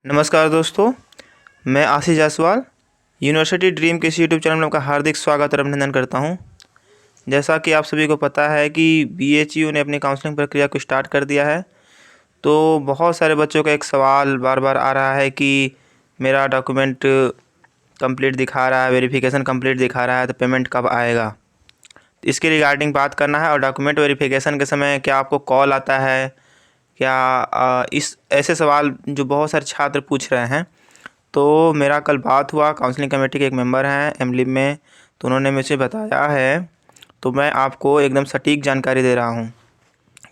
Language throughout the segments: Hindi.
नमस्कार दोस्तों, मैं आशीष जायसवाल यूनिवर्सिटी ड्रीम के इस यूट्यूब चैनल में आपका हार्दिक स्वागत और अभिनंदन करता हूं। जैसा कि आप सभी को पता है कि BHU ने अपनी काउंसलिंग प्रक्रिया को स्टार्ट कर दिया है। तो बहुत सारे बच्चों का एक सवाल बार बार आ रहा है कि मेरा डॉक्यूमेंट कंप्लीट दिखा रहा है, वेरिफिकेशन कंप्लीट दिखा रहा है, तो पेमेंट कब आएगा। इसके रिगार्डिंग बात करना है। और डॉक्यूमेंट वेरिफिकेशन के समय क्या आपको कॉल आता है, क्या इस ऐसे सवाल जो बहुत सारे छात्र पूछ रहे हैं। तो मेरा कल बात हुआ, काउंसलिंग कमेटी के एक मेंबर हैं एमलिब में, तो उन्होंने मुझे बताया है, तो मैं आपको एकदम सटीक जानकारी दे रहा हूँ।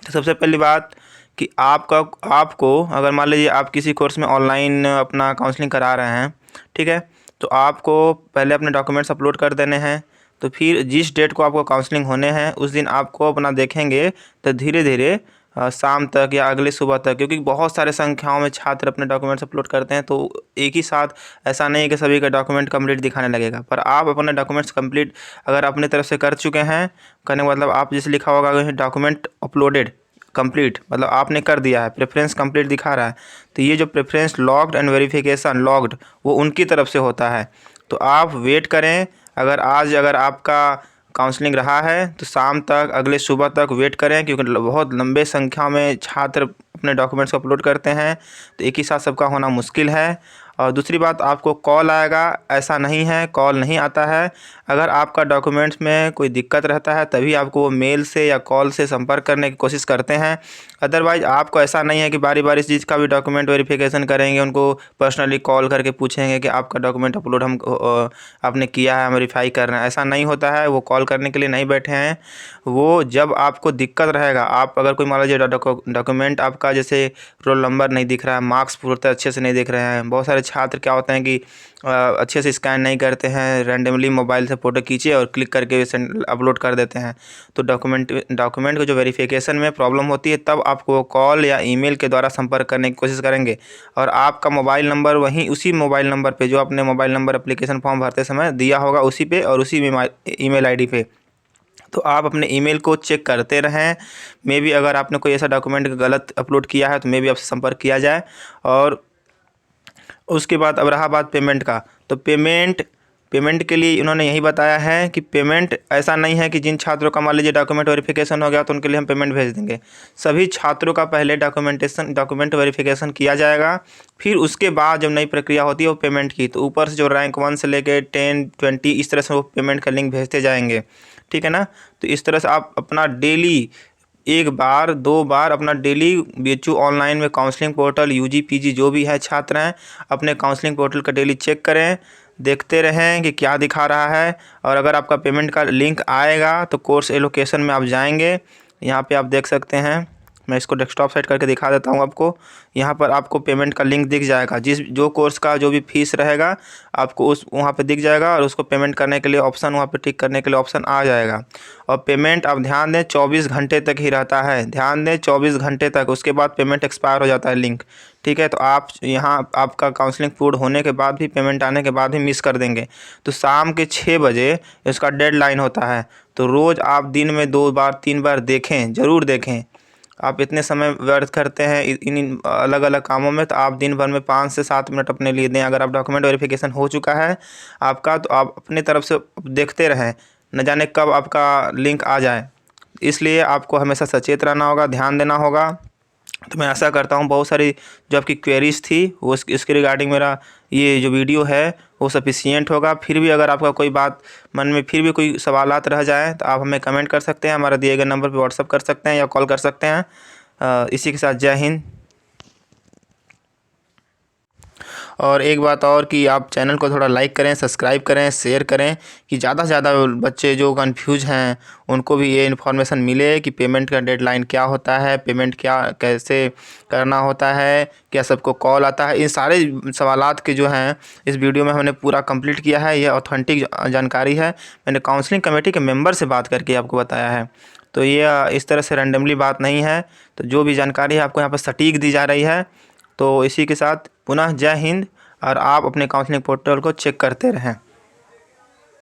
तो सबसे पहली बात कि आपको अगर मान लीजिए आप किसी कोर्स में ऑनलाइन अपना काउंसलिंग करा रहे हैं, ठीक है, तो आपको पहले अपने डॉक्यूमेंट्स अपलोड कर देने हैं। तो फिर जिस डेट को आपको काउंसलिंग होने हैं उस दिन आपको अपना देखेंगे तो धीरे धीरे शाम तक या अगले सुबह तक, क्योंकि बहुत सारे संख्याओं में छात्र अपने डॉक्यूमेंट्स अपलोड करते हैं, तो एक ही साथ ऐसा नहीं है कि सभी का डॉक्यूमेंट कंप्लीट दिखाने लगेगा। पर आप अपने डॉक्यूमेंट्स कंप्लीट अगर अपने तरफ से कर चुके हैं, कहने का मतलब आप जैसे लिखा होगा डॉक्यूमेंट अपलोडेड कंप्लीट, मतलब आपने कर दिया है, प्रेफरेंस कंप्लीट दिखा रहा है, तो ये जो preference logged and verification logged वो उनकी तरफ से होता है। तो आप वेट करें। अगर आपका काउंसलिंग रहा है तो शाम तक, अगले सुबह तक वेट करें, क्योंकि बहुत लंबे संख्या में छात्र अपने डॉक्यूमेंट्स को अपलोड करते हैं, तो एक ही साथ सबका होना मुश्किल है। और दूसरी बात, आपको कॉल आएगा, ऐसा नहीं है, कॉल नहीं आता है। अगर आपका डॉक्यूमेंट्स में कोई दिक्कत रहता है तभी आपको वो मेल से या कॉल से संपर्क करने की कोशिश करते हैं। अदरवाइज़ आपको ऐसा नहीं है कि बारी बारी इस चीज़ का भी डॉक्यूमेंट वेरिफिकेशन करेंगे, उनको पर्सनली कॉल करके पूछेंगे कि आपका डॉक्यूमेंट अपलोड आपने किया है, हम वेरीफाई कर रहे हैं। ऐसा नहीं होता है, वो कॉल करने के लिए नहीं बैठे हैं। वो जब आपको दिक्कत रहेगा, आप अगर कोई मान लीजिए डॉक्यूमेंट आपका जैसे रोल नंबर नहीं दिख रहा है, मार्क्स पूरे अच्छे से नहीं दिख रहे हैं। बहुत सारे छात्र क्या होते हैं कि अच्छे से स्कैन नहीं करते हैं, रैंडमली मोबाइल से फ़ोटो खींचे और क्लिक करके अपलोड कर देते हैं। तो डॉक्यूमेंट को जो वेरिफिकेशन में प्रॉब्लम होती है, तब आपको कॉल या ईमेल के द्वारा संपर्क करने की कोशिश करेंगे। और आपका मोबाइल नंबर वहीं उसी मोबाइल नंबर पे जो आपने मोबाइल नंबर एप्लीकेशन फॉर्म भरते समय दिया होगा उसी पे और उसी ईमेल आईडी पे। तो आप अपने ईमेल को चेक करते रहें। मे बी अगर आपने कोई ऐसा डॉक्यूमेंट गलत अपलोड किया है तो मे बी आपसे संपर्क किया जाए। और उसके बाद अब रहा बात पेमेंट का, तो पेमेंट के लिए इन्होंने यही बताया है कि पेमेंट ऐसा नहीं है कि जिन छात्रों का मान लीजिए डॉक्यूमेंट वेरिफिकेशन हो गया तो उनके लिए हम पेमेंट भेज देंगे। सभी छात्रों का पहले डॉक्यूमेंट वेरिफिकेशन किया जाएगा, फिर उसके बाद जब नई प्रक्रिया होती है वो पेमेंट की, तो ऊपर से जो रैंक 1 से लेकर 10, 20 इस तरह से वो पेमेंट का लिंक भेजते जाएंगे, ठीक है ना। तो इस तरह से आप अपना डेली 1 बार 2 बार अपना डेली BHU ऑनलाइन में काउंसलिंग पोर्टल UG PG जो भी है छात्र हैं, अपने काउंसलिंग पोर्टल का डेली चेक करें, देखते रहें कि क्या दिखा रहा है। और अगर आपका पेमेंट का लिंक आएगा तो कोर्स एलोकेशन में आप जाएंगे, यहाँ पे आप देख सकते हैं। मैं इसको डेस्कटॉप सेट करके दिखा देता हूँ आपको। यहाँ पर आपको पेमेंट का लिंक दिख जाएगा, जो कोर्स का जो भी फीस रहेगा आपको उस वहाँ पे दिख जाएगा, और उसको पेमेंट करने के लिए ऑप्शन, वहाँ पे टिक करने के लिए ऑप्शन आ जाएगा। और पेमेंट आप ध्यान दें 24 घंटे तक ही रहता है, ध्यान दें 24 घंटे तक, उसके बाद पेमेंट एक्सपायर हो जाता है लिंक, ठीक है। तो आप यहाँ आपका काउंसलिंग पूर्ण होने के बाद भी, पेमेंट आने के बाद भी मिस कर देंगे तो शाम के 6 बजे इसका डेडलाइन होता है। तो रोज़ आप दिन में 2 बार 3 बार देखें, ज़रूर देखें। आप इतने समय व्यर्थ करते हैं इन अलग अलग कामों में, तो आप दिन भर में 5 से 7 मिनट अपने लिए दें। अगर आप डॉक्यूमेंट वेरिफिकेशन हो चुका है आपका, तो आप अपनी तरफ से देखते रहें, न जाने कब आपका लिंक आ जाए। इसलिए आपको हमेशा सचेत रहना होगा, ध्यान देना होगा। तो मैं आशा करता हूँ बहुत सारी जो आपकी क्वेरीज़ थी वो इसके रिगार्डिंग मेरा ये जो वीडियो है वो सफिशिएंट होगा। फिर भी अगर आपका कोई बात मन में फिर भी कोई सवालात रह जाएँ तो आप हमें कमेंट कर सकते हैं, हमारे दिए गए नंबर पर व्हाट्सअप कर सकते हैं या कॉल कर सकते हैं। इसी के साथ जय हिंद। और एक बात और कि आप चैनल को थोड़ा लाइक करें, सब्सक्राइब करें, शेयर करें, कि ज़्यादा से ज़्यादा बच्चे जो कंफ्यूज हैं उनको भी ये इन्फॉर्मेशन मिले कि पेमेंट का डेडलाइन क्या होता है, पेमेंट क्या कैसे करना होता है, क्या सबको कॉल आता है। इन सारे सवालात के जो हैं इस वीडियो में हमने पूरा कंप्लीट किया है। ये ऑथेंटिक जानकारी है, मैंने काउंसलिंग कमेटी के मेंबर से बात करके आपको बताया है। तो ये इस तरह से रैंडमली बात नहीं है। तो जो भी जानकारी है आपको यहाँ पर सटीक दी जा रही है। तो इसी के साथ पुनः जय हिंद, और आप अपने काउंसलिंग पोर्टल को चेक करते रहें।